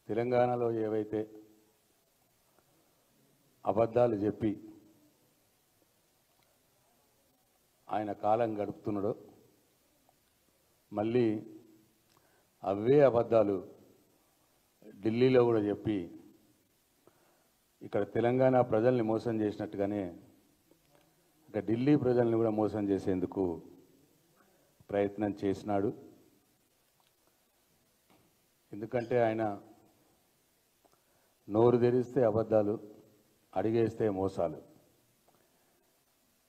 తెలంగాణలో ఏవైతే అబద్ధాలు చెప్పి ఆయన కాలం గడుపుతున్నాడో మళ్ళీ అవే అబద్ధాలు ఢిల్లీలో కూడా చెప్పి ఇక్కడ తెలంగాణ ప్రజల్ని మోసం చేసినట్టుగానే ఇక ఢిల్లీ ప్రజల్ని కూడా మోసం చేసేందుకు ప్రయత్నం చేసినాడు. ఎందుకంటే ఆయన నోరు తెరిస్తే అబద్ధాలు, అడిగేస్తే మోసాలు.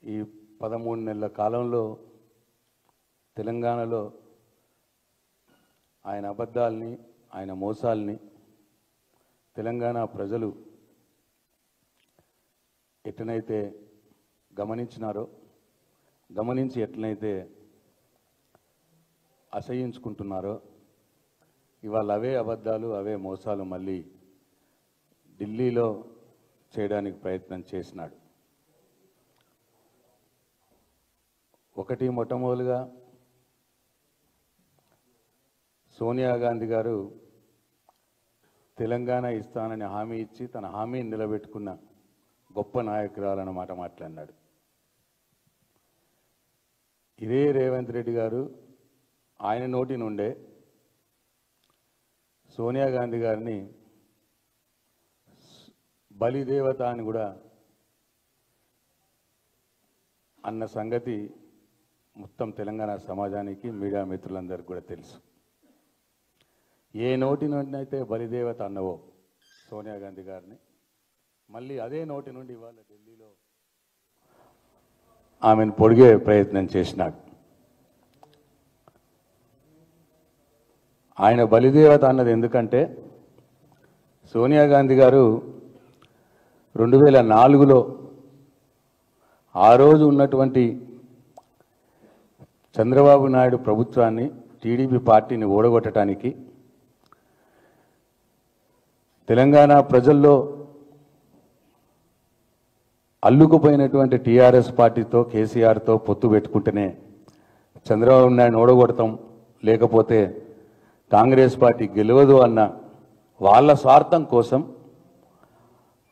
ఈ 13 నెలల కాలంలో తెలంగాణలో ఆయన అబద్ధాలని, ఆయన మోసాలని తెలంగాణ ప్రజలు ఎట్లనైతే గమనించినారో, గమనించి ఎట్లనైతే అసహ్యించుకుంటున్నారో, ఇవాళ అవే అబద్ధాలు, అవే మోసాలు మళ్ళీ ఢిల్లీలో చేయడానికి ప్రయత్నం చేసినాడు. ఒకటి, మొట్టమొదలుగా సోనియా గాంధీ గారు తెలంగాణ ఇస్తానని హామీ ఇచ్చి తన హామీని నిలబెట్టుకున్న గొప్ప నాయకురాలన్నమాట మాట్లాడినాడు. ఇదే రేవంత్ రెడ్డి గారు ఆయన నోటి నుండే సోనియా గాంధీ గారిని బలిదేవత అని కూడా అన్న సంగతి మొత్తం తెలంగాణ సమాజానికి, మీడియా మిత్రులందరికీ కూడా తెలుసు. ఏ నోటి నుండి అయితే బలిదేవత అన్నవో సోనియా గాంధీ గారిని, మళ్ళీ అదే నోటి నుండి ఇవాళ ఢిల్లీలో ఆమెను పొడిగే ప్రయత్నం చేసినాడు. ఆయన బలిదేవత అన్నది ఎందుకంటే సోనియా గాంధీ గారు 2004లో ఆ రోజు ఉన్నటువంటి చంద్రబాబు నాయుడు ప్రభుత్వాన్ని, టీడీపీ పార్టీని ఓడగొట్టడానికి తెలంగాణ ప్రజల్లో అల్లుకుపోయినటువంటి టీఆర్ఎస్ పార్టీతో, కేసీఆర్తో పొత్తు పెట్టుకుంటేనే చంద్రబాబు నాయుడు ఓడగొడతాం, లేకపోతే కాంగ్రెస్ పార్టీ గెలవదు అన్న వాళ్ళ స్వార్థం కోసం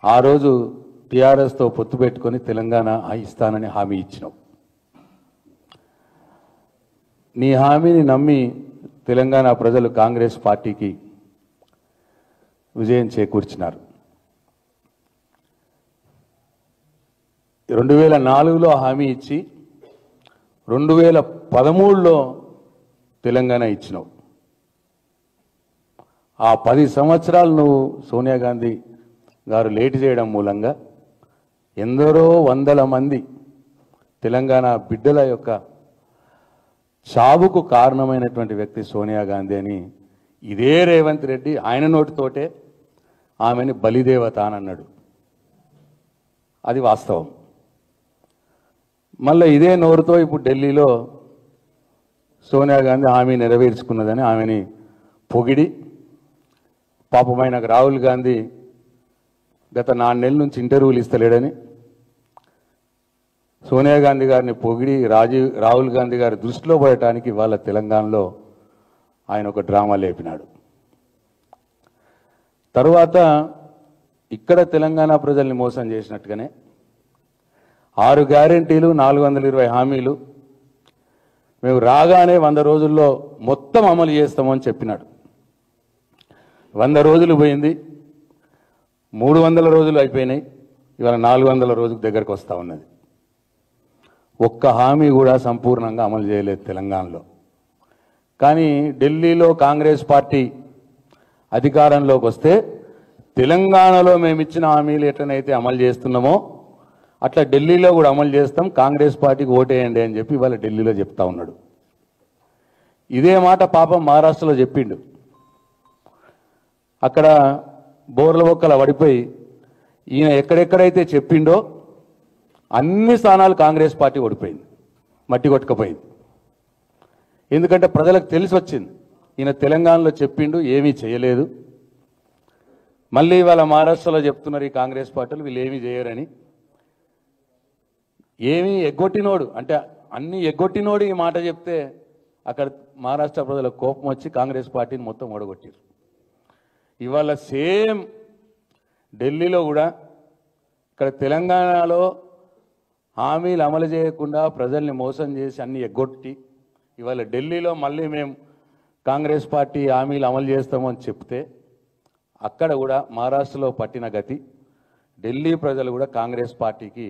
ఆ రోజు టీఆర్ఎస్తో పొత్తు పెట్టుకొని తెలంగాణ ఇస్తానని హామీ ఇచ్చినాం. నీ హామీని నమ్మి తెలంగాణ ప్రజలు కాంగ్రెస్ పార్టీకి విజయం చేకూర్చినారు. 2004లో హామీ ఇచ్చి 2013లో తెలంగాణ ఇచ్చినావు. ఆ 10 సంవత్సరాలు నువ్వు సోనియా గాంధీ గారు లేట్ చేయడం మూలంగా ఎందరో వందల మంది తెలంగాణ బిడ్డల యొక్క చావుకు కారణమైనటువంటి వ్యక్తి సోనియా గాంధీ అని ఇదే రేవంత్ రెడ్డి ఆయన నోటితోటే ఆమెని బలిదేవత అని అన్నాడు. అది వాస్తవం. మళ్ళీ ఇదే నోరుతో ఇప్పుడు ఢిల్లీలో సోనియా గాంధీ హామీ నెరవేర్చుకున్నదని ఆమెని పొగిడి, పాపమైన రాహుల్ గాంధీ గత 4 నెలల నుంచి ఇంటర్వ్యూలు ఇస్తలేడని సోనియా గాంధీ గారిని పొగిడి రాహుల్ గాంధీ గారి దృష్టిలో పడటానికి వాళ్ళ తెలంగాణలో ఆయన ఒక డ్రామా లేపినాడు. తరువాత ఇక్కడ తెలంగాణ ప్రజల్ని మోసం చేసినట్టుగానే 6 గ్యారెంటీలు, 420 హామీలు మేము రాగానే 100 రోజుల్లో మొత్తం అమలు చేస్తామని చెప్పినాడు. 100 రోజులు పోయింది, 300 రోజులు అయిపోయినాయి, ఇవాళ 400 రోజుకు దగ్గరకు వస్తూ ఉన్నది. ఒక్క హామీ కూడా సంపూర్ణంగా అమలు చేయలేదు తెలంగాణలో. కానీ ఢిల్లీలో కాంగ్రెస్ పార్టీ అధికారంలోకి వస్తే తెలంగాణలో మేము ఇచ్చిన హామీలు ఎట్లనైతే అమలు చేస్తున్నామో అట్లా ఢిల్లీలో కూడా అమలు చేస్తాం, కాంగ్రెస్ పార్టీకి ఓటేయండి అని చెప్పి ఇవాళ ఢిల్లీలో చెప్తా ఉన్నాడు. ఇదే మాట పాపం మహారాష్ట్రలో చెప్పిండు. అక్కడ బోర్ల బొక్కల పడిపోయి ఈయన ఎక్కడెక్కడైతే చెప్పిండో అన్ని స్థానాలు కాంగ్రెస్ పార్టీ ఓడిపోయింది, మట్టి కొట్టుకుపోయింది. ఎందుకంటే ప్రజలకు తెలిసి వచ్చింది ఈయన తెలంగాణలో చెప్పిండు, ఏమీ చేయలేదు. మళ్ళీ వాళ్ళ మహారాష్ట్రలో చెప్తున్నారు ఈ కాంగ్రెస్ పార్టీలు వీళ్ళు ఏమీ చేయరని. ఏమీ ఎగ్గొట్టినోడు అంటే అన్ని ఎగ్గొట్టినోడు ఈ మాట చెప్తే అక్కడ మహారాష్ట్ర ప్రజలకు కోపం వచ్చి కాంగ్రెస్ పార్టీని మొత్తం ఓడగొట్టారు. ఇవాళ సేమ్ ఢిల్లీలో కూడా ఇక్కడ తెలంగాణలో హామీలు అమలు చేయకుండా ప్రజల్ని మోసం చేసి అన్ని ఎగ్గొట్టి ఇవాళ ఢిల్లీలో మళ్ళీ మేము కాంగ్రెస్ పార్టీ హామీలు అమలు చేస్తామని చెప్తే అక్కడ కూడా మహారాష్ట్రలో పట్టిన గతి ఢిల్లీ ప్రజలు కూడా కాంగ్రెస్ పార్టీకి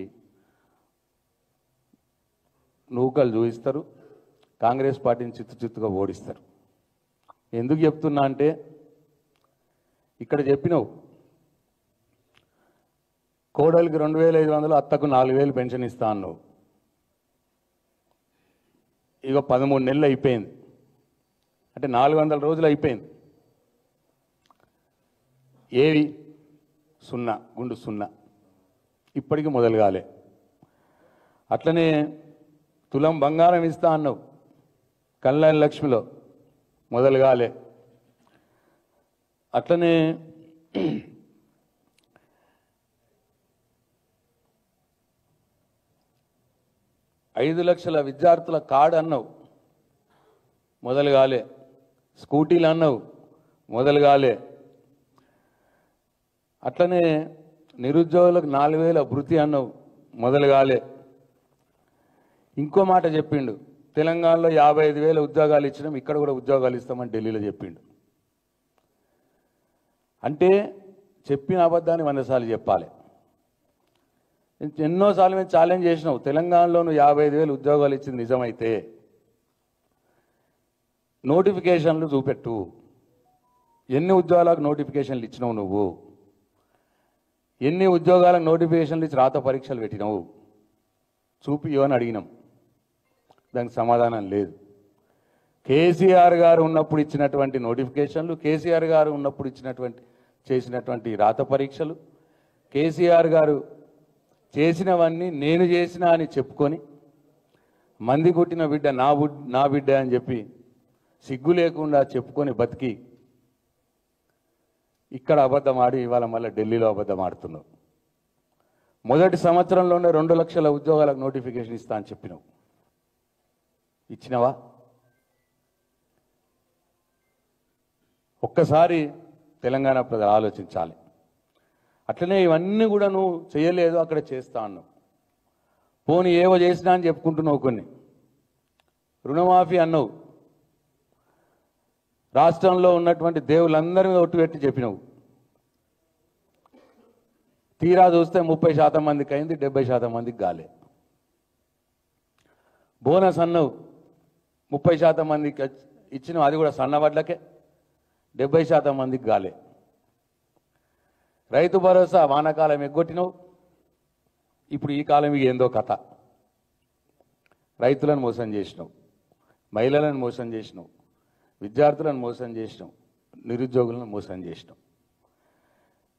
నూకలు చూపిస్తారు, కాంగ్రెస్ పార్టీని చిత్తుగా ఓడిస్తారు. ఎందుకు చెప్తున్నా అంటే ఇక్కడ చెప్పినావు కోడలికి 2500, అత్తకు 4000 పెన్షన్ ఇస్తా అన్నావు. ఇక 13 నెలలు అయిపోయింది, అంటే 400 రోజులు అయిపోయింది. ఏవి సున్నా, గుండు సున్నా, ఇప్పటికీ మొదలు కాలే. అట్లనే తులం బంగారం ఇస్తా అన్నావు కళ్యాణ లక్ష్మిలో, మొదలు కాలే. అట్లనే 5 లక్షల విద్యార్థుల కార్డు అన్నావు, మొదలు కాలే. స్కూటీలు అన్నావు, మొదలు కాలే. అట్లనే నిరుద్యోగులకు 4000 భృతి అన్నావు, మొదలు కాలే. ఇంకో మాట చెప్పిండు, తెలంగాణలో 55,000 ఉద్యోగాలు ఇచ్చినాం, ఇక్కడ కూడా ఉద్యోగాలు ఇస్తామని ఢిల్లీలో చెప్పిండు. అంటే చెప్పిన అబద్ధాన్ని 100 సార్లు చెప్పాలి. ఎన్నోసార్లు మేము ఛాలెంజ్ చేసినావు, తెలంగాణలో 55,000 ఉద్యోగాలు ఇచ్చింది నిజమైతే నోటిఫికేషన్లు చూపెట్టు, ఎన్ని ఉద్యోగాలకు నోటిఫికేషన్లు ఇచ్చినావు నువ్వు, ఎన్ని ఉద్యోగాలకు నోటిఫికేషన్లు ఇచ్చి రాత పరీక్షలు పెట్టినావు చూపియో అని అడిగినాం. దానికి సమాధానం లేదు. కేసీఆర్ గారు ఉన్నప్పుడు ఇచ్చినటువంటి నోటిఫికేషన్లు, కేసీఆర్ గారు ఉన్నప్పుడు చేసినటువంటి రాత పరీక్షలు, కేసీఆర్ గారు చేసినవన్నీ నేను చేసిన అని చెప్పుకొని మంది కొట్టిన బిడ్డ నా బిడ్డ అని చెప్పి సిగ్గు లేకుండా చెప్పుకొని బతికి ఇక్కడ అబద్ధం ఆడి ఇవాళ మళ్ళీ ఢిల్లీలో అబద్ధం ఆడుతున్నావు. మొదటి సంవత్సరంలోనే 2 లక్షల ఉద్యోగాలకు నోటిఫికేషన్ ఇస్తా అని చెప్పినావు, ఇచ్చినవా? ఒక్కసారి తెలంగాణ ప్రజలు ఆలోచించాలి. అట్లనే ఇవన్నీ కూడా నువ్వు చేయలేదు, అక్కడ చేస్తా అన్నావు. పోనీ ఏవో చేసినా అని చెప్పుకుంటున్నావు. కొన్ని రుణమాఫీ అన్నావు, రాష్ట్రంలో ఉన్నటువంటి దేవుళ్ళందరి మీద ఒట్టు పెట్టి చెప్పినావు. తీరా చూస్తే 30% మందికి అయింది, 70% మందికి కాలే. బోనస్ అన్నావు, 30% మందికి ఇచ్చినావు, అది కూడా సన్నవడ్లకే, 70% మందికి కాలే. రైతు భరోసా వానాకాలం ఎగ్గొట్టినావు, ఇప్పుడు ఈ కాలం ఏందో కథ. రైతులను మోసం చేసినావు, మహిళలను మోసం చేసినావు, విద్యార్థులను మోసం చేసినావు, నిరుద్యోగులను మోసం చేసినావు.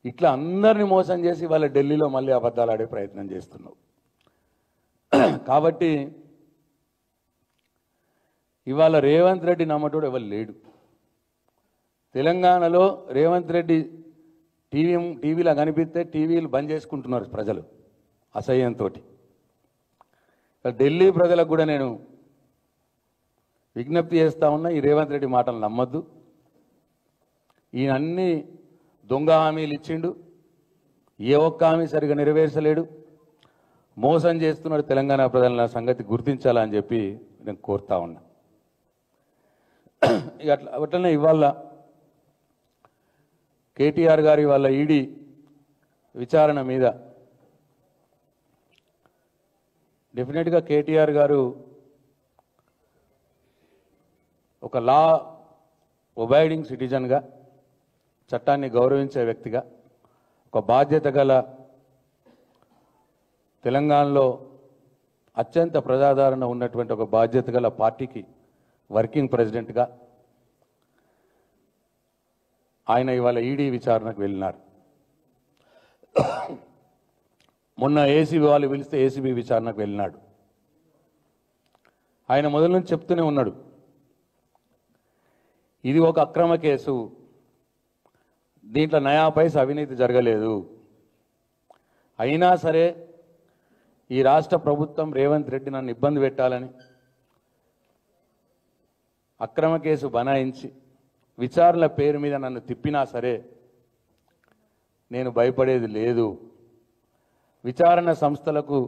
ఇట్లా అందరినీ మోసం చేసి వాళ్ళ ఢిల్లీలో మళ్ళీ అబద్ధాలు ఆడే ప్రయత్నం చేస్తున్నావు. కాబట్టి ఇవాళ రేవంత్ రెడ్డి నమ్మటోడు ఎవరు లేడు. తెలంగాణలో రేవంత్ రెడ్డి టీవీలో కనిపిస్తే టీవీలు బంద్ చేసుకుంటున్నారు ప్రజలు అసహ్యంతో. ఢిల్లీ ప్రజలకు కూడా నేను విజ్ఞప్తి చేస్తా ఉన్నా, ఈ రేవంత్ రెడ్డి మాటలు నమ్మద్దు. ఈయన అన్ని దొంగ హామీలు ఇచ్చిండు, ఏ ఒక్క హామీ సరిగా నెరవేర్చలేడు, మోసం చేస్తున్నాడు తెలంగాణ ప్రజల సంగతి గుర్తించాలని చెప్పి నేను కోరుతా ఉన్నా. ఇక అట్లనే ఇవాళ కేటీఆర్ గారి వాళ్ళ ఈడీ విచారణ మీద డెఫినెట్గా కేటీఆర్ గారు ఒక లా ఒబైడింగ్ సిటిజన్గా, చట్టాన్ని గౌరవించే వ్యక్తిగా, ఒక బాధ్యత గల తెలంగాణలో అత్యంత ప్రజాదరణ ఉన్నటువంటి ఒక బాధ్యత గల పార్టీకి వర్కింగ్ ప్రెసిడెంట్గా ఆయన ఇవాళ ఈడీ విచారణకు వెళ్ళినారు. మొన్న ఏసీబీ వాళ్ళు పిలిస్తే ఏసీబీ విచారణకు వెళ్ళినాడు. ఆయన మొదలు నుంచి చెప్తూనే ఉన్నాడు, ఇది ఒక అక్రమ కేసు, దీంట్లో నయా పైసా అవినీతి జరగలేదు. అయినా సరే ఈ రాష్ట్ర ప్రభుత్వం రేవంత్ రెడ్డి నన్ను ఇబ్బంది పెట్టాలని అక్రమ కేసు బనాయించి విచారణల పేరు మీద నన్ను తిప్పినా సరే నేను భయపడేది లేదు, విచారణ సంస్థలకు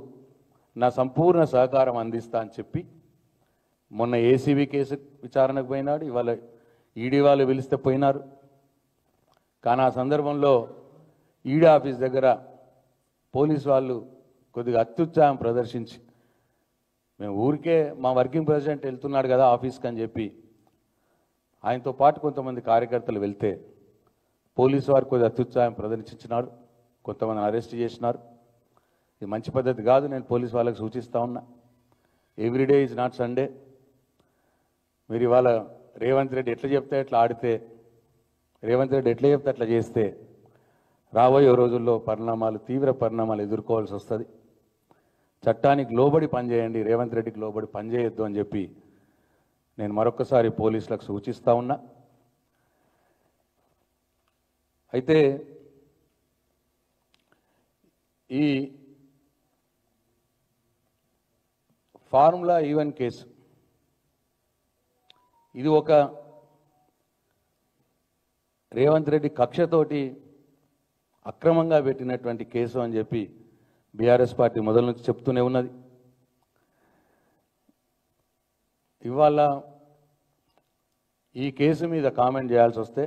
నా సంపూర్ణ సహకారం అందిస్తా అని చెప్పి మొన్న ఏసీబీ కేసు విచారణకు పోయినాడు, ఇవాళ ఈడీ వాళ్ళు పిలిస్తే పోయినారు. కానీ ఆ సందర్భంలో ఈడీ ఆఫీస్ దగ్గర పోలీసు వాళ్ళు కొద్దిగా అత్యుత్సాహం ప్రదర్శించి మేము ఊరికే మా వర్కింగ్ ప్రెసిడెంట్ వెళ్తున్నాడు కదా ఆఫీస్కి అని చెప్పి ఆయనతో పాటు కొంతమంది కార్యకర్తలు వెళ్తే పోలీసు వారు కొద్దిగా అత్యుత్సాహం ప్రదర్శించినారు, కొంతమందిని అరెస్ట్ చేసినారు. ఇది మంచి పద్ధతి కాదు. నేను పోలీసు వాళ్ళకి సూచిస్తూ ఉన్నా, ఎవ్రీడే ఈజ్ నాట్ సండే. మీరు ఇవాళ రేవంత్ రెడ్డి ఎట్లా చెప్తే ఎట్లా ఆడితే, రేవంత్ రెడ్డి ఎట్లా చెప్తే అట్లా చేస్తే రాబోయే రోజుల్లో తీవ్ర పరిణామాలు ఎదుర్కోవాల్సి వస్తుంది. చట్టానికి లోబడి పనిచేయండి, రేవంత్ రెడ్డికి లోబడి పనిచేయొద్దు అని చెప్పి నేను మరొకసారి పోలీసులకు సూచిస్తూ ఉన్నా. అయితే ఈ ఫార్ములా ఈవెన్ కేసు ఇది ఒక రేవంత్ రెడ్డి కక్షతోటి అక్రమంగా పెట్టినటువంటి కేసు అని చెప్పి బీఆర్ఎస్ పార్టీ మొదల నుంచి చెప్తూనే ఉన్నది. ఇవాళ ఈ కేసు మీద కామెంట్ చేయాల్సి వస్తే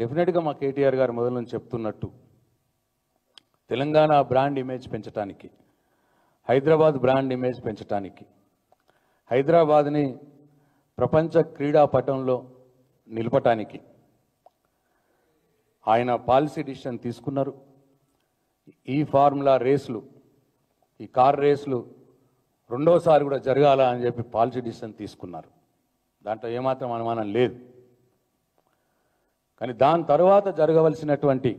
డెఫినెట్గా మా కేటీఆర్ గారు మొదల నుంచి చెప్తున్నట్టు తెలంగాణ బ్రాండ్ ఇమేజ్ పెంచడానికి, హైదరాబాద్ బ్రాండ్ ఇమేజ్ పెంచడానికి, హైదరాబాద్ని ప్రపంచ క్రీడా పటంలో నిలపటానికి ఆయన పాలసీ డిసిషన్ తీసుకున్నారు. ఈ ఫార్ములా రేసులు, ఈ కార్ రేసులు రెండోసారి కూడా జరగాల అని చెప్పి పాలసీ డిసిషన్ తీసుకున్నారు. దాంట్లో ఏమాత్రం అనుమానం లేదు. కానీ దాని తర్వాత జరగవలసినటువంటి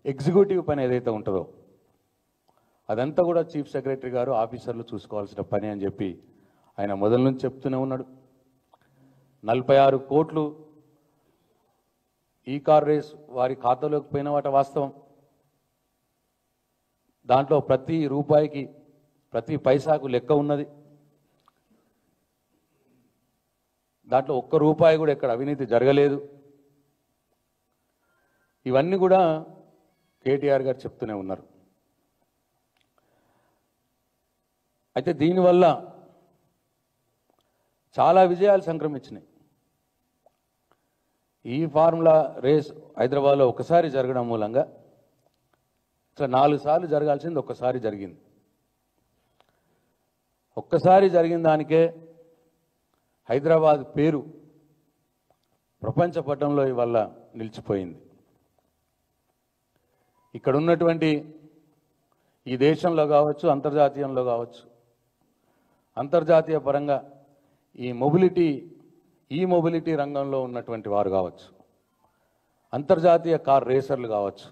ఎగ్జిక్యూటివ్ పని ఏదైతే ఉంటుందో అదంతా కూడా చీఫ్ సెక్రటరీ గారు ఆఫీసర్లు చూసుకోవాల్సిన పని అని చెప్పి ఆయన మొదల నుంచి చెప్తూనే ఉన్నాడు. 46 కోట్లు ఈ కార్ రేస్ వారి ఖాతాలోకి పోయిన వాట వాస్తవం. దాంట్లో ప్రతి రూపాయికి ప్రతి పైసాకు లెక్క ఉన్నది. దాంట్లో ఒక్క రూపాయి కూడా ఎక్కడ అవినీతి జరగలేదు. ఇవన్నీ కూడా కేటీఆర్ గారు చెప్తూనే ఉన్నారు. అయితే దీనివల్ల చాలా విజయాలు సంక్రమించినాయి. ఈ ఫార్ములా రేస్ హైదరాబాద్లో ఒకసారి జరగడం మూలంగా ఇట్లా 4 సార్లు జరగాల్సింది ఒక్కసారి జరిగింది. ఒక్కసారి జరిగిన దానికే హైదరాబాద్ పేరు ప్రపంచ పటంలో ఇవాళ నిలిచిపోయింది. ఇక్కడ ఉన్నటువంటి ఈ దేశంలో కావచ్చు, అంతర్జాతీయంలో కావచ్చు, అంతర్జాతీయ పరంగా ఈ మొబిలిటీ రంగంలో ఉన్నటువంటి వారు కావచ్చు, అంతర్జాతీయ కార్ రేసర్లు కావచ్చు,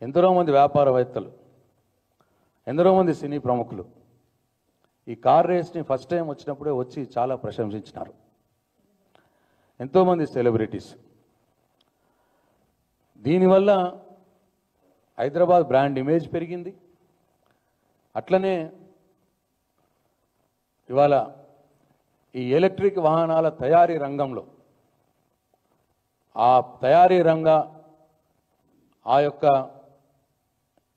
ఎందరో మంది వ్యాపారవేత్తలు, ఎందరో మంది సినీ ప్రముఖులు ఈ కార్ రేస్ని ఫస్ట్ టైం వచ్చినప్పుడే వచ్చి చాలా ప్రశంసించినారు. ఎంతోమంది సెలబ్రిటీస్. దీనివల్ల హైదరాబాద్ బ్రాండ్ ఇమేజ్ పెరిగింది. అట్లనే ఇవాళ ఈ ఎలక్ట్రిక్ వాహనాల తయారీ రంగంలో ఆ తయారీ ఆ యొక్క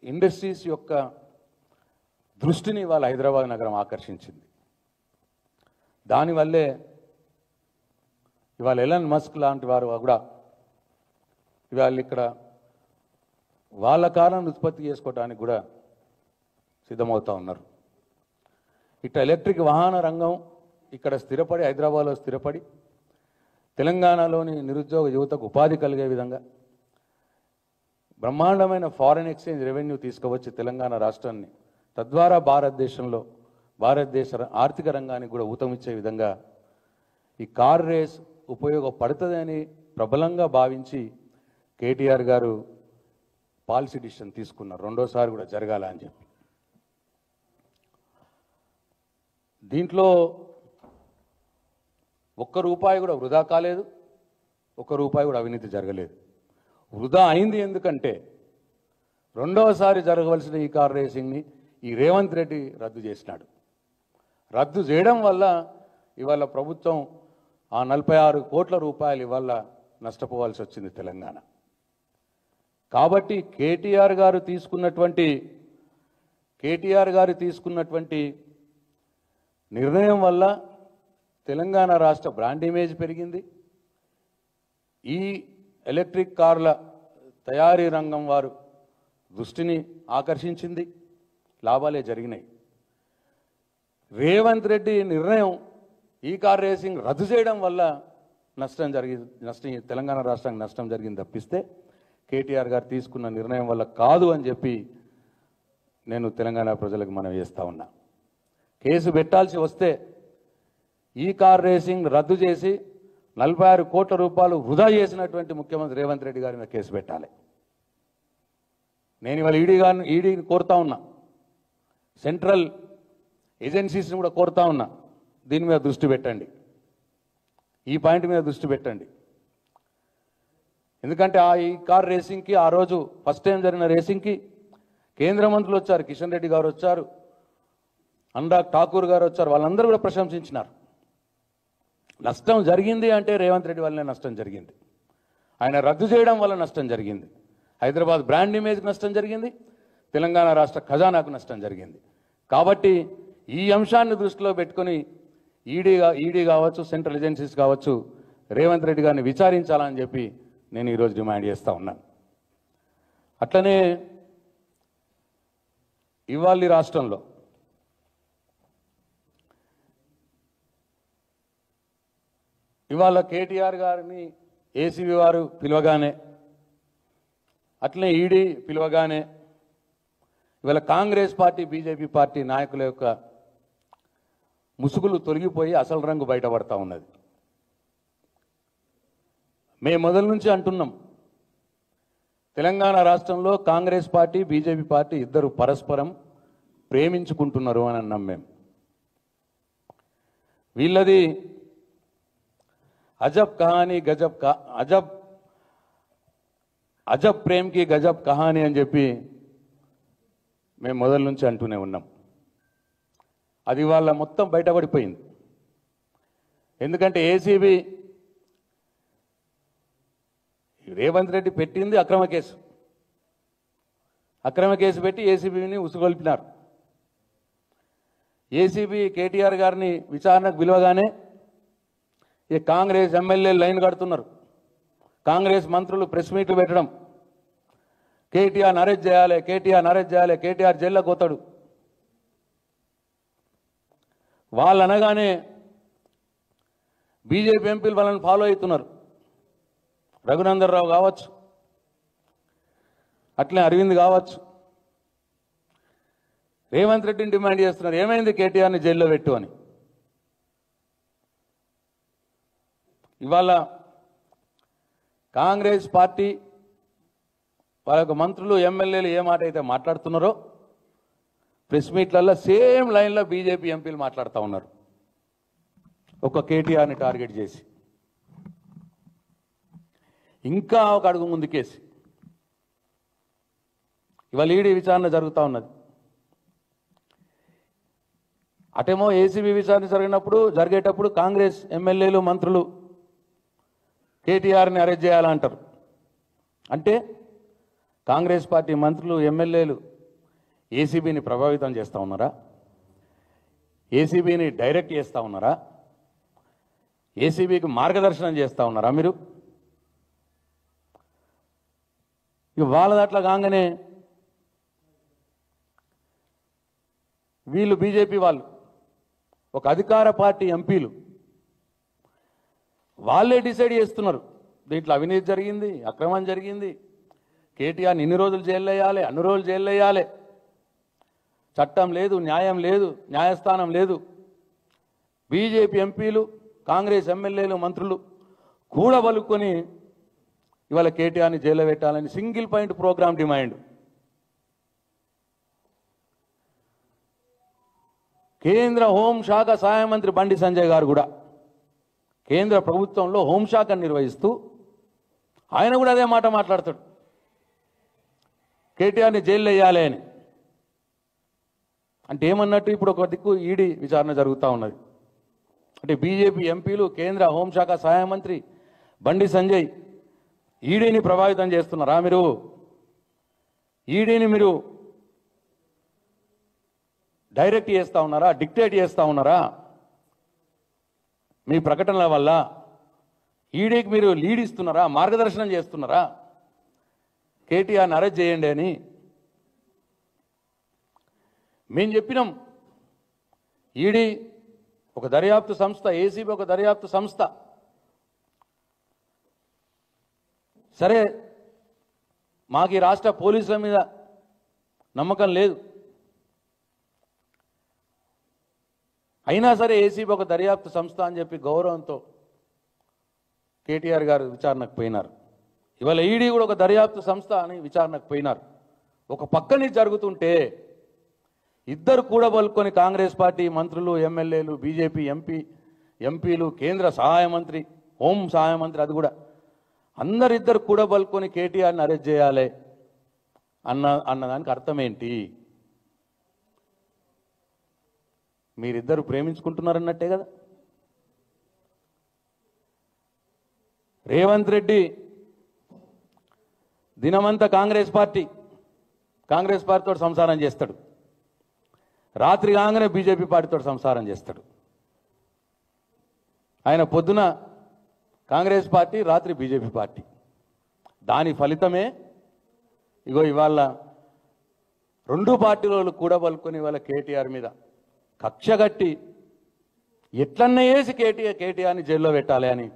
ఇండస్ట్రీస్ యొక్క దృష్టిని ఇవాళ హైదరాబాద్ నగరం ఆకర్షించింది. దానివల్లే ఇవాళ ఎలన్ మస్క్ లాంటి వారు కూడా ఇవాళ ఇక్కడ వాళ్ళ కారణం ఉత్పత్తి చేసుకోవడానికి కూడా సిద్ధమవుతూ ఉన్నారు. ఇట్లా ఎలక్ట్రిక్ వాహన రంగం ఇక్కడ స్థిరపడి, హైదరాబాద్లో స్థిరపడి తెలంగాణలోని నిరుద్యోగ యువతకు ఉపాధి కలిగే విధంగా బ్రహ్మాండమైన ఫారెన్ ఎక్స్చేంజ్ రెవెన్యూ తీసుకువచ్చి తెలంగాణ రాష్ట్రాన్ని, తద్వారా భారతదేశ ఆర్థిక రంగానికి కూడా ఊతమిచ్చే విధంగా ఈ కార్ రేస్ ఉపయోగపడుతుందని ప్రబలంగా భావించి కేటీఆర్ గారు పాలసీ డిసిషన్ తీసుకున్నారు, రెండోసారి కూడా జరగాల అని చెప్పి. దీంట్లో ఒక్క రూపాయి కూడా వృధా కాలేదు, ఒక్క రూపాయి కూడా అవినీతి జరగలేదు. వృధా అయింది ఎందుకంటే రెండవసారి జరగవలసిన ఈ కార్ రేసింగ్ని ఈ రేవంత్ రెడ్డి రద్దు చేసినాడు. రద్దు చేయడం వల్ల ఇవాళ ప్రభుత్వం ఆ 46 కోట్ల రూపాయలు ఇవాళ నష్టపోవాల్సి వచ్చింది తెలంగాణ. కాబట్టి కేటీఆర్ గారు తీసుకున్నటువంటి నిర్ణయం వల్ల తెలంగాణ రాష్ట్ర బ్రాండ్ ఇమేజ్ పెరిగింది. ఈ ఎలక్ట్రిక్ కార్ల తయారీ రంగం వారు దృష్టిని ఆకర్షించింది, లాభాలే జరిగినాయి. రేవంత్ రెడ్డి నిర్ణయం ఈ కార్ రేసింగ్ రద్దు చేయడం వల్ల తెలంగాణ రాష్ట్రానికి నష్టం జరిగింది తప్పిస్తే కేటీఆర్ గారు తీసుకున్న నిర్ణయం వల్ల కాదు అని చెప్పి నేను తెలంగాణ ప్రజలకు మనవి చేస్తా ఉన్నా. కేసు పెట్టాల్సి వస్తే ఈ కార్ రేసింగ్ రద్దు చేసి 46 కోట్ల రూపాయలు వృధా చేసినటువంటి ముఖ్యమంత్రి రేవంత్ రెడ్డి గారి మీద కేసు పెట్టాలి. నేను ఇవాళ ఈడీని కోరుతా ఉన్నా, సెంట్రల్ ఏజెన్సీస్ని కూడా కోరుతా ఉన్నా, దీని మీద దృష్టి పెట్టండి, ఈ పాయింట్ మీద దృష్టి పెట్టండి. ఎందుకంటే ఈ కార్ రేసింగ్కి ఆ రోజు ఫస్ట్ టైం జరిగిన రేసింగ్కి కేంద్ర మంత్రులు వచ్చారు, కిషన్ రెడ్డి గారు వచ్చారు, అనురాగ్ ఠాకూర్ గారు వచ్చారు, వాళ్ళందరూ కూడా ప్రశంసించినారు. నష్టం జరిగింది అంటే రేవంత్ రెడ్డి వల్లనే నష్టం జరిగింది, ఆయన రద్దు చేయడం వల్ల నష్టం జరిగింది. హైదరాబాద్ బ్రాండ్ ఇమేజ్కి నష్టం జరిగింది, తెలంగాణ రాష్ట్ర ఖజానాకు నష్టం జరిగింది. కాబట్టి ఈ అంశాన్ని దృష్టిలో పెట్టుకొని ఈడీ కావచ్చు, సెంట్రల్ ఏజెన్సీస్ కావచ్చు, రేవంత్ రెడ్డి గారిని విచారించాలని చెప్పి నేను ఈరోజు డిమాండ్ చేస్తూ ఉన్నాను. అట్లనే ఇవాళ రాష్ట్రంలో ఇవాళ కేటీఆర్ గారిని ఏసీబీ వారు పిలవగానే, అట్లనే ఈడీ పిలవగానే ఇవాళ కాంగ్రెస్ పార్టీ, బీజేపీ పార్టీ నాయకుల యొక్క ముసుగులు తొలగిపోయి అసలు రంగు బయటపడతా ఉన్నది. మేము మొదల నుంచి అంటున్నాం, తెలంగాణ రాష్ట్రంలో కాంగ్రెస్ పార్టీ, బీజేపీ పార్టీ ఇద్దరు పరస్పరం ప్రేమించుకుంటున్నారు అని అన్నాం మేము. వీళ్ళది అజబ్ కహానీ అజబ్ ప్రేమ్కి గజబ్ కహానీ అని చెప్పి మేము మొదల నుంచి అంటూనే ఉన్నాం. అది వాళ్ళ మొత్తం బయటపడిపోయింది. ఎందుకంటే ఏసీబీ రేవంత్ రెడ్డి పెట్టింది అక్రమ కేసు పెట్టి ఏసీబీని ఉసుగొల్పినారు. ఏసీబీ కేటీఆర్ గారిని విచారణకు పిలవగానే ఈ కాంగ్రెస్ ఎమ్మెల్యేలు లైన్ కడుతున్నారు, కాంగ్రెస్ మంత్రులు ప్రెస్ మీట్లు పెట్టడం, కేటీఆర్ అరెస్ట్ చేయాలి, కేటీఆర్ జైల్లోకి పోతాడు. వాళ్ళు అనగానే బీజేపీ ఎంపీలు వాళ్ళని ఫాలో అవుతున్నారు. రఘునందన్ రావు కావచ్చు, అట్లే అరవింద్ కావచ్చు, రేవంత్ రెడ్డిని డిమాండ్ చేస్తున్నారు, ఏమైంది కేటీఆర్ని జైల్లో పెట్టు అని. ఇవాళ కాంగ్రెస్ పార్టీ వాళ్ళ యొక్క మంత్రులు, ఎమ్మెల్యేలు ఏ మాట అయితే మాట్లాడుతున్నారో ప్రెస్ మీట్లలో సేమ్ లైన్లో బీజేపీ ఎంపీలు మాట్లాడుతూ ఉన్నారు, ఒక కేటీఆర్ని టార్గెట్ చేసి, ఇంకా ఒక అడుగు ముందుకేసి. ఇవాళ ఈడీ విచారణ జరుగుతూ ఉన్నది. అటేమో ఏసీబీ విచారణ జరిగేటప్పుడు కాంగ్రెస్ ఎమ్మెల్యేలు, మంత్రులు కేటీఆర్ని అరెస్ట్ చేయాలంటారు. అంటే కాంగ్రెస్ పార్టీ మంత్రులు, ఎమ్మెల్యేలు ఏసీబీని ప్రభావితం చేస్తూ ఉన్నారా? ఏసీబీని డైరెక్ట్ చేస్తూ ఉన్నారా? ఏసీబీకి మార్గదర్శనం చేస్తూ ఉన్నారా మీరు? ఇక వాళ్ళది అట్లా కాగానే వీళ్ళు బీజేపీ వాళ్ళు, ఒక అధికార పార్టీ ఎంపీలు వాళ్ళే డిసైడ్ చేస్తున్నారు, దీంట్లో అవినీతి జరిగింది, అక్రమం జరిగింది, కేటీఆర్ని ఇన్ని రోజులు జైల్లో వేయాలి, అన్ని రోజులు జైల్లో వేయాలి, చట్టం లేదు, న్యాయం లేదు, న్యాయస్థానం లేదు. బీజేపీ ఎంపీలు, కాంగ్రెస్ ఎమ్మెల్యేలు, మంత్రులు కూడబలుకొని ఇవాళ కేటీఆర్ని జైల్లో పెట్టాలని సింగిల్ పాయింట్ ప్రోగ్రామ్ డిమాండ్. కేంద్ర హోంశాఖ సహాయ మంత్రి బండి సంజయ్ గారు కూడా కేంద్ర ప్రభుత్వంలో హోంశాఖను నిర్వహిస్తూ ఆయన కూడా అదే మాట మాట్లాడతాడు, కేటీఆర్ని జైల్లో వేయాలి అని. అంటే ఏమన్నట్టు, ఇప్పుడు ఒక దిక్కు ఈడీ విచారణ జరుగుతూ ఉన్నది, అంటే బీజేపీ ఎంపీలు, కేంద్ర హోంశాఖ సహాయ మంత్రి బండి సంజయ్ ఈడీని ప్రభావితం చేస్తున్నారా మీరు? ఈడీని మీరు డైరెక్ట్ చేస్తూ ఉన్నారా, డిక్టేట్ చేస్తూ ఉన్నారా మీ ప్రకటనల వల్ల? ఈడీకి మీరు లీడ్ ఇస్తున్నారా, మార్గదర్శనం చేస్తున్నారా? కేటీఆర్ని అరెస్ట్ చేయండి అని మేము చెప్పినాం. ఈడీ ఒక దర్యాప్తు సంస్థ, ఏసీబీ ఒక దర్యాప్తు సంస్థ. సరే, మాకు ఈ రాష్ట్ర పోలీసుల మీద నమ్మకం లేదు, అయినా సరే ఏసీబీ ఒక దర్యాప్తు సంస్థ అని చెప్పి గౌరవంతో కేటీఆర్ గారు విచారణకు పోయినారు. ఇవాళ ఈడీ కూడా ఒక దర్యాప్తు సంస్థ అని విచారణకు పోయినారు. ఒక పక్కని జరుగుతుంటే ఇద్దరు కూడబలుకొని కాంగ్రెస్ పార్టీ మంత్రులు, ఎమ్మెల్యేలు, బీజేపీ ఎంపీలు, కేంద్ర సహాయ మంత్రి, హోం సహాయ మంత్రి, అది కూడా అందరిద్దరు కూడబలుకొని కేటీఆర్ని అరెస్ట్ చేయాలి అన్నదానికి అర్థం ఏంటి? మీరిద్దరు ప్రేమించుకుంటున్నారన్నట్టే కదా. రేవంత్ రెడ్డి దినమంతా కాంగ్రెస్ పార్టీతో సంసారం చేస్తాడు, రాత్రి కాగానే బీజేపీ పార్టీతో సంసారం చేస్తాడు. ఆయన పొద్దున కాంగ్రెస్ పార్టీ, రాత్రి బీజేపీ పార్టీ. దాని ఫలితమే ఇగో ఇవాళ రెండు పార్టీలు కూడా పలుకొని ఇవాళ కేటీఆర్ మీద కక్ష కట్టి ఎట్లన్నా వేసి కేటీఆర్ని జైల్లో పెట్టాలి అని,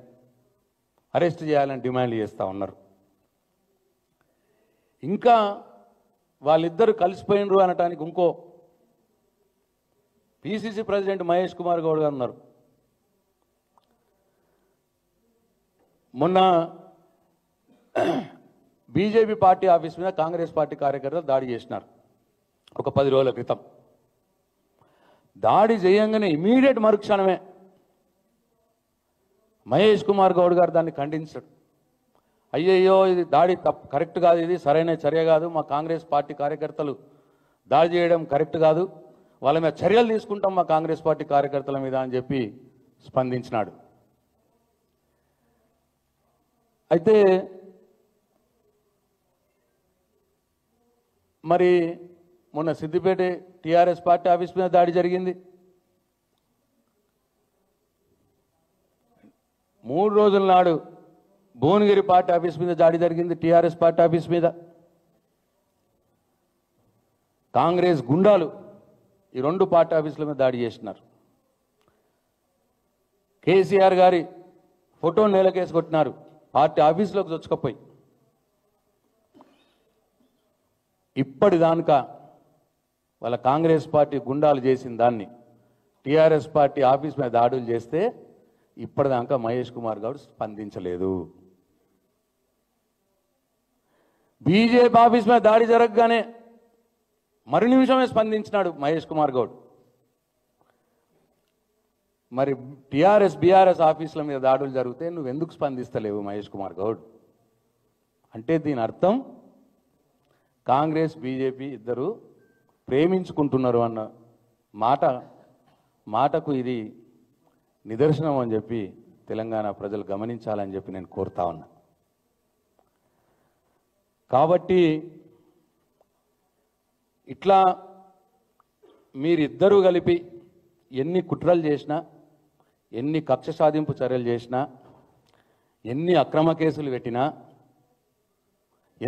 అరెస్ట్ చేయాలని డిమాండ్ చేస్తూ ఉన్నారు. ఇంకా వాళ్ళిద్దరు కలిసిపోయినరు అనటానికి ఇంకో పిసిసి ప్రెసిడెంట్ మహేష్ కుమార్ గౌడ్ గారు ఉన్నారు. మొన్న బీజేపీ పార్టీ ఆఫీస్ మీద కాంగ్రెస్ పార్టీ కార్యకర్తలు దాడి చేసినారు ఒక 10 రోజుల క్రితం. దాడి చేయంగానే ఇమీడియట్ మరుక్షణమే మహేష్ కుమార్ గౌడ్ గారు దాన్ని ఖండించాడు. అయ్యయ్యో, ఇది దాడి కరెక్ట్ కాదు, ఇది సరైన చర్య కాదు, మా కాంగ్రెస్ పార్టీ కార్యకర్తలు దాడి చేయడం కరెక్ట్ కాదు, వాళ్ళ మీద చర్యలు తీసుకుంటాం మా కాంగ్రెస్ పార్టీ కార్యకర్తల మీద అని చెప్పి స్పందించినాడు. అయితే మరి మొన్న సిద్దిపేట టీఆర్ఎస్ పార్టీ ఆఫీస్ మీద దాడి జరిగింది. 3 రోజుల నాడు భువనగిరి పార్టీ ఆఫీస్ మీద దాడి జరిగింది, టీఆర్ఎస్ పార్టీ ఆఫీస్ మీద. కాంగ్రెస్ గుండాలు ఈ 2 పార్టీ ఆఫీసుల మీద దాడి చేసినారు. కేసీఆర్ గారి ఫోటోను నేలకేసి కొట్టినారు పార్టీ ఆఫీసులోకి చొచ్చుకపోయి. ఇప్పటిదాకా వాళ్ళ కాంగ్రెస్ పార్టీ గుండాలు చేసిన దాన్ని టీఆర్ఎస్ పార్టీ ఆఫీస్ మీద దాడులు చేస్తే ఇప్పటిదాకా మహేష్ కుమార్ గౌడ్ స్పందించలేదు. బీజేపీ ఆఫీస్ మీద దాడి జరగగానే మరు నిమిషమే స్పందించినాడు మహేష్ కుమార్ గౌడ్. మరి టీఆర్ఎస్ బీఆర్ఎస్ ఆఫీసుల మీద దాడులు జరిగితే నువ్వెందుకు స్పందిస్తలేవు మహేష్ కుమార్ గౌడ్? అంటే దీని అర్థం కాంగ్రెస్ బీజేపీ ఇద్దరు ప్రేమించుకుంటున్నారు అన్న మాటకు ఇది నిదర్శనం అని చెప్పి తెలంగాణ ప్రజలు గమనించాలని చెప్పి నేను కోరుతా ఉన్నా. కాబట్టి ఇట్లా మీరిద్దరూ కలిపి ఎన్ని కుట్రలు చేసినా, ఎన్ని కక్ష సాధింపు చర్యలు చేసినా, ఎన్ని అక్రమ కేసులు పెట్టినా,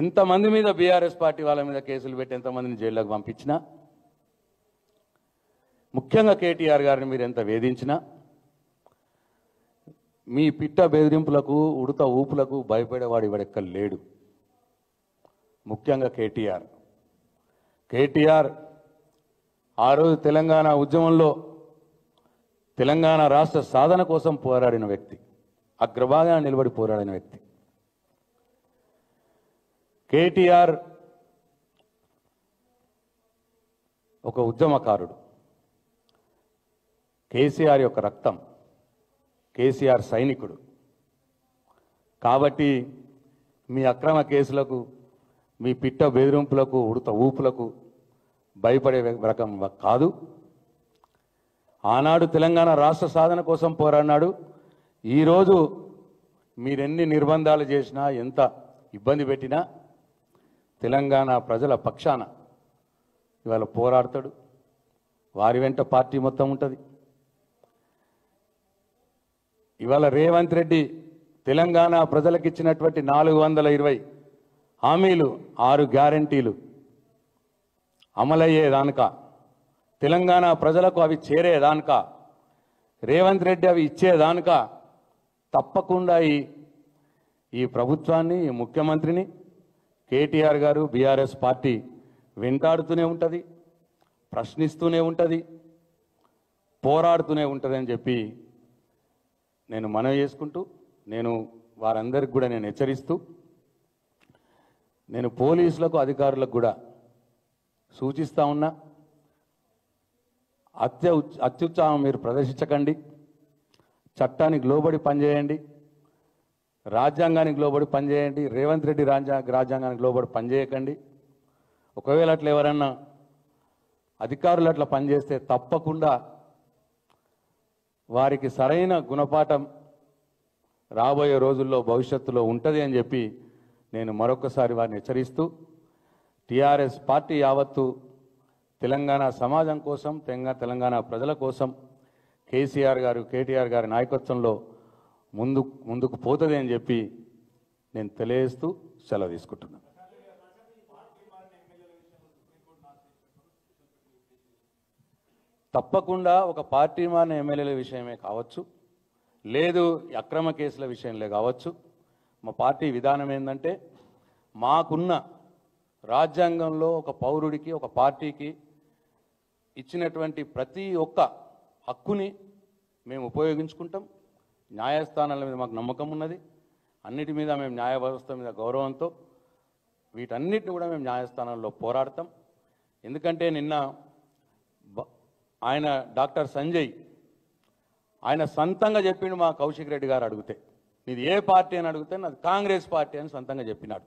ఎంతమంది మీద బీఆర్ఎస్ పార్టీ వాళ్ళ మీద కేసులు పెట్టి ఎంతమందిని జైల్లోకి పంపించినా, ముఖ్యంగా కేటీఆర్ గారిని మీరు ఎంత వేధించినా, మీ పిట్ట బెదిరింపులకు, ఉడత ఊపులకు భయపడేవాడు ఇవాడెక్కడ లేడు. ముఖ్యంగా కేటీఆర్ ఆ రోజు తెలంగాణ ఉద్యమంలో తెలంగాణ రాష్ట్ర సాధన కోసం పోరాడిన వ్యక్తి, అగ్రభాగాన నిలబడి పోరాడిన వ్యక్తి. కేటీఆర్ ఒక ఉద్యమకారుడు. కేసీఆర్ యొక్క రక్తం, కేసీఆర్ సైనికుడు. కాబట్టి మీ అక్రమ కేసులకు, మీ పిట్ట బెదిరింపులకు, ఉడత ఊపులకు భయపడే రకం కాదు. ఆనాడు తెలంగాణ రాష్ట్ర సాధన కోసం పోరాడినాడు. ఈరోజు మీరెన్ని నిర్బంధాలు చేసినా, ఎంత ఇబ్బంది పెట్టినా తెలంగాణ ప్రజల పక్షాన ఇవాళ పోరాడతాడు. వారి వెంట పార్టీ మొత్తం ఉంటుంది. ఇవాళ రేవంత్ రెడ్డి తెలంగాణ ప్రజలకు ఇచ్చినటువంటి 420 హామీలు, 6 గ్యారంటీలు అమలయ్యేదానిక, తెలంగాణ ప్రజలకు అవి చేరేదానిక, రేవంత్ రెడ్డి అవి ఇచ్చేదానిక తప్పకుండా ఈ ప్రభుత్వాన్ని, ఈ ముఖ్యమంత్రిని కేటీఆర్ గారు, బీఆర్ఎస్ పార్టీ వెంటాడుతూనే ఉంటుంది, ప్రశ్నిస్తూనే ఉంటుంది, పోరాడుతూనే ఉంటుంది అని చెప్పి నేను మనవి చేసుకుంటూ, నేను వారందరికి కూడా నేను హెచ్చరిస్తూ, నేను పోలీసులకు, అధికారులకు కూడా సూచిస్తూ ఉన్నా, అత్యుత్సాహం మీరు ప్రదర్శించకండి, చట్టానికి లోబడి పనిచేయండి, రాజ్యాంగానికి లోబడి పనిచేయండి. రేవంత్ రెడ్డి రాజ్యాంగానికి లోబడి పనిచేయకండి. ఒకవేళ అట్లా ఎవరన్నా అధికారులు అట్లా పనిచేస్తే తప్పకుండా వారికి సరైన గుణపాఠం రాబోయే రోజుల్లో భవిష్యత్తులో ఉంటుంది అని చెప్పి నేను మరొకసారి వారిని హెచ్చరిస్తూ, టీఆర్ఎస్ పార్టీ యావత్తు తెలంగాణ సమాజం కోసం, తెలంగాణ ప్రజల కోసం కేసీఆర్ గారు, కేటీఆర్ గారి నాయకత్వంలో ముందుకు పోతుంది అని చెప్పి నేను తెలియజేస్తూ సెలవు తీసుకుంటున్నాను. తప్పకుండా ఒక పార్టీ మారిన ఎమ్మెల్యేల విషయమే కావచ్చు, లేదు అక్రమ కేసుల విషయంలో కావచ్చు, మా పార్టీ విధానం ఏంటంటే మాకున్న రాజ్యాంగంలో ఒక పౌరుడికి, ఒక పార్టీకి ఇచ్చినటువంటి ప్రతి ఒక్క హక్కుని మేము ఉపయోగించుకుంటాం. న్యాయస్థానాల మీద మాకు నమ్మకం ఉన్నది. అన్నిటి మీద మేము న్యాయ వ్యవస్థ మీద గౌరవంతో వీటన్నిటిని కూడా మేము న్యాయస్థానాల్లో పోరాడతాం. ఎందుకంటే నిన్న ఆయన డాక్టర్ సంజయ్ ఆయన సొంతంగా చెప్పిండు, మా కౌశిక్ రెడ్డి గారు అడిగితే నీది ఏ పార్టీ అని అడిగితే నాది కాంగ్రెస్ పార్టీ అని సొంతంగా చెప్పినాడు.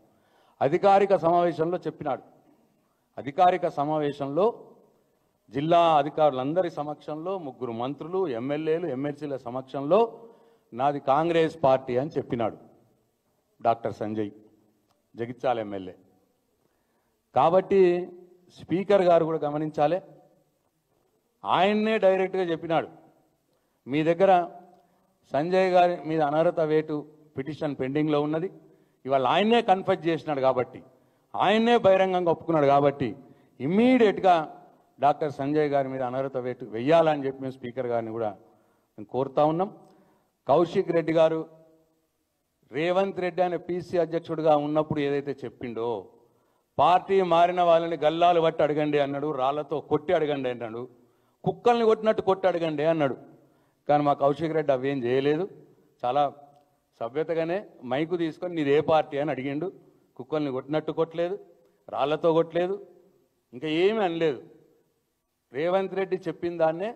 అధికారిక సమావేశంలో చెప్పినాడు. అధికారిక సమావేశంలో జిల్లా అధికారులందరి సమక్షంలో, 3 మంత్రులు, ఎమ్మెల్యేలు, ఎమ్మెల్సీల సమక్షంలో నాది కాంగ్రెస్ పార్టీ అని చెప్పినాడు డాక్టర్ సంజయ్, జగిత్యాల ఎమ్మెల్యే. కాబట్టి స్పీకర్ గారు కూడా గమనించాలి. ఆయన్నే డైరెక్ట్గా చెప్పినాడు, మీ దగ్గర సంజయ్ గారి మీద అనర్హత వేటు పిటిషన్ పెండింగ్లో ఉన్నది, ఇవాళ ఆయన్నే కన్ఫెస్ చేసినాడు కాబట్టి, ఆయన్నే బహిరంగంగా ఒప్పుకున్నాడు కాబట్టి ఇమ్మీడియట్గా డాక్టర్ సంజయ్ గారి మీద అనర్హత వేటు వెయ్యాలని చెప్పి మేము స్పీకర్ గారిని కూడా మేము కోరుతా ఉన్నాం. కౌశిక్ రెడ్డి గారు రేవంత్ రెడ్డి అనే పీసీ అధ్యక్షుడిగా ఉన్నప్పుడు ఏదైతే చెప్పిండో, పార్టీ మారిన వాళ్ళని గల్లాలు పట్టి అడగండి అన్నాడు, రాళ్లతో కొట్టి అడగండి అన్నాడు, కుక్కల్ని కొట్టినట్టు కొట్టి అడగండి అన్నాడు. కానీ మా కౌశిక్ రెడ్డి అవేం చేయలేదు. చాలా సభ్యతగానే మైకు తీసుకొని నీది ఏ పార్టీ అని అడిగిండు. కుక్కల్ని కొట్టినట్టు కొట్టలేదు, రాళ్లతో కొట్టలేదు, ఇంకా ఏమీ అనలేదు. రేవంత్ రెడ్డి చెప్పిన దాన్నే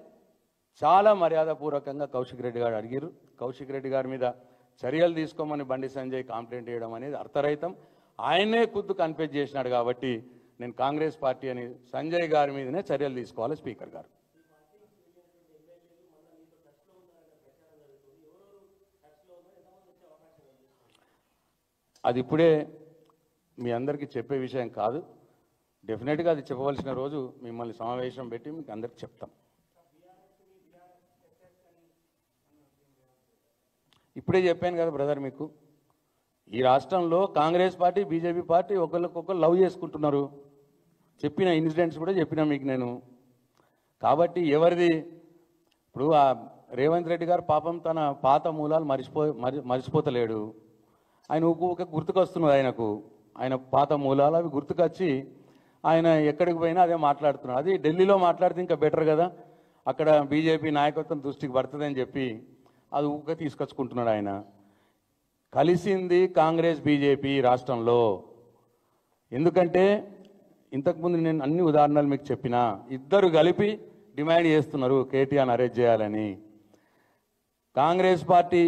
చాలా మర్యాదపూర్వకంగా కౌశిక్ రెడ్డి గారు అడిగారు. కౌశిక్ రెడ్డి గారి మీద చర్యలు తీసుకోమని బండి సంజయ్ కంప్లైంట్ చేయడం అనేది అర్థరహితం. ఆయనే ఖుద్దు కన్ఫెస్ చేసినాడు కాబట్టి నేను కాంగ్రెస్ పార్టీ అని సంజయ్ గారి మీదనే చర్యలు తీసుకోవాలి స్పీకర్ గారు. అది ఇప్పుడే మీ అందరికీ చెప్పే విషయం కాదు. డెఫినెట్గా అది చెప్పవలసిన రోజు మిమ్మల్ని సమావేశం పెట్టి మీకు అందరికి చెప్తాం. ఇప్పుడే చెప్పాను కదా బ్రదర్, మీకు ఈ రాష్ట్రంలో కాంగ్రెస్ పార్టీ, బీజేపీ పార్టీ ఒకరికొకరు లవ్ చేసుకుంటున్నారు. చెప్పిన ఇన్సిడెంట్స్ కూడా చెప్పినా మీకు నేను. కాబట్టి ఎవరిది ఇప్పుడు ఆ రేవంత్ రెడ్డి గారు పాపం తన పాత మూలాలు మర్చిపోతలేడు. ఆయన ఊక గుర్తుకొస్తున్నది ఆయనకు, ఆయన పాత మూలాలు అవి గుర్తుకొచ్చి ఆయన ఎక్కడికి పోయినా అదే మాట్లాడుతున్నాడు. అది ఢిల్లీలో మాట్లాడితే ఇంకా బెటర్ కదా, అక్కడ బీజేపీ నాయకత్వం దృష్టికి పడుతుందని చెప్పి అది ఊక తీసుకొచ్చుకుంటున్నాడు ఆయన. కలిసింది కాంగ్రెస్ బీజేపీ రాష్ట్రంలో. ఎందుకంటే ఇంతకుముందు నేను అన్ని ఉదాహరణలు మీకు చెప్పిన, ఇద్దరు కలిపి డిమాండ్ చేస్తున్నారు కేటీఆర్ని అరెస్ట్ చేయాలని. కాంగ్రెస్ పార్టీ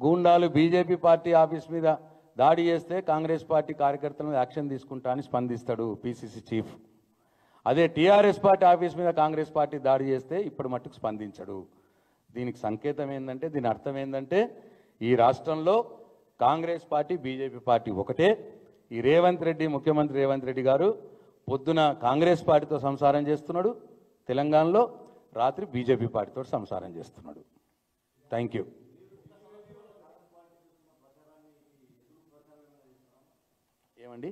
గూండాలు బీజేపీ పార్టీ ఆఫీస్ మీద దాడి చేస్తే కాంగ్రెస్ పార్టీ కార్యకర్తల మీద యాక్షన్ తీసుకుంటా అని స్పందిస్తాడు పీసీసీ చీఫ్. అదే టీఆర్ఎస్ పార్టీ ఆఫీస్ మీద కాంగ్రెస్ పార్టీ దాడి చేస్తే ఇప్పుడు మట్టుకు స్పందించడు. దీనికి సంకేతం ఏంటంటే, దీని అర్థం ఏంటంటే ఈ రాష్ట్రంలో కాంగ్రెస్ పార్టీ, బీజేపీ పార్టీ ఒకటే. ఈ రేవంత్ రెడ్డి, ముఖ్యమంత్రి రేవంత్ రెడ్డి గారు పొద్దున కాంగ్రెస్ పార్టీతో సంసారం చేస్తున్నాడు తెలంగాణలో, రాత్రి బీజేపీ పార్టీతో సంసారం చేస్తున్నాడు. Thank you. ఏమండి?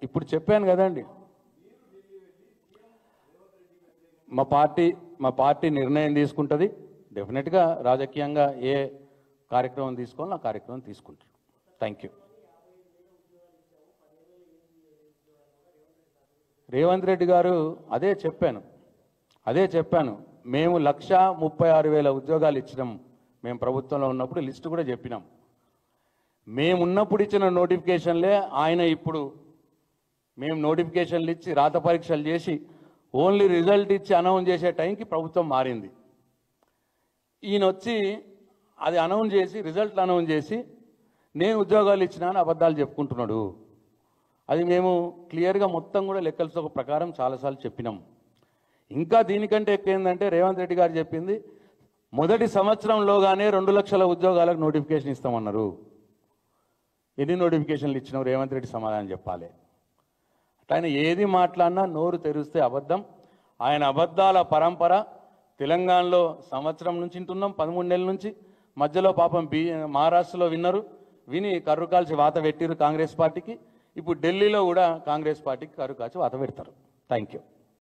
ఇప్పుడు చెప్పాను కదండి, మా పార్టీ నిర్ణయం తీసుకుంటుంది. డెఫినెట్గా రాజకీయంగా ఏ కార్యక్రమం తీసుకోవాలో ఆ కార్యక్రమం తీసుకుంటారు. Thank you. రేవంత్ రెడ్డి గారు అదే చెప్పాను. మేము 1,36,000 ఉద్యోగాలు ఇచ్చినాం. మేము ప్రభుత్వంలో ఉన్నప్పుడు లిస్టు కూడా చెప్పినాం. మేమున్నప్పుడు ఇచ్చిన నోటిఫికేషన్లే ఆయన ఇప్పుడు మేము నోటిఫికేషన్లు ఇచ్చి రాత పరీక్షలు చేసి ఓన్లీ రిజల్ట్ ఇచ్చి అనౌన్స్ చేసే టైంకి ప్రభుత్వం మారింది. ఈయన వచ్చి అది అనౌన్స్ చేసి రిజల్ట్లు అనౌన్స్ చేసి నేను ఉద్యోగాలు ఇచ్చినా అని అబద్ధాలు చెప్పుకుంటున్నాడు. అది మేము క్లియర్గా మొత్తం కూడా లెక్కలతో ప్రకారం చాలాసార్లు చెప్పినాం. ఇంకా దీనికంటే ఎక్కువ ఏంటంటే రేవంత్ రెడ్డి గారు చెప్పింది మొదటి సంవత్సరంలోగానే 2 లక్షల ఉద్యోగాలకు నోటిఫికేషన్ ఇస్తామన్నారు. ఎన్ని నోటిఫికేషన్లు ఇచ్చినావు రేవంత్ రెడ్డి సమాధానం చెప్పాలి. ఆయన ఏది మాట్లాడినా నోరు తెరిస్తే అబద్ధం. ఆయన అబద్ధాల పరంపర తెలంగాణలో సంవత్సరం నుంచి వింటున్నాం, 13 నెలల నుంచి. మధ్యలో పాపం మహారాష్ట్రలో విని కర్రు కాల్చి వాత పెట్టిరు కాంగ్రెస్ పార్టీకి. ఇప్పుడు ఢిల్లీలో కూడా కాంగ్రెస్ పార్టీకి కర్రు కాల్చి వాత పెడతారు. Thank you.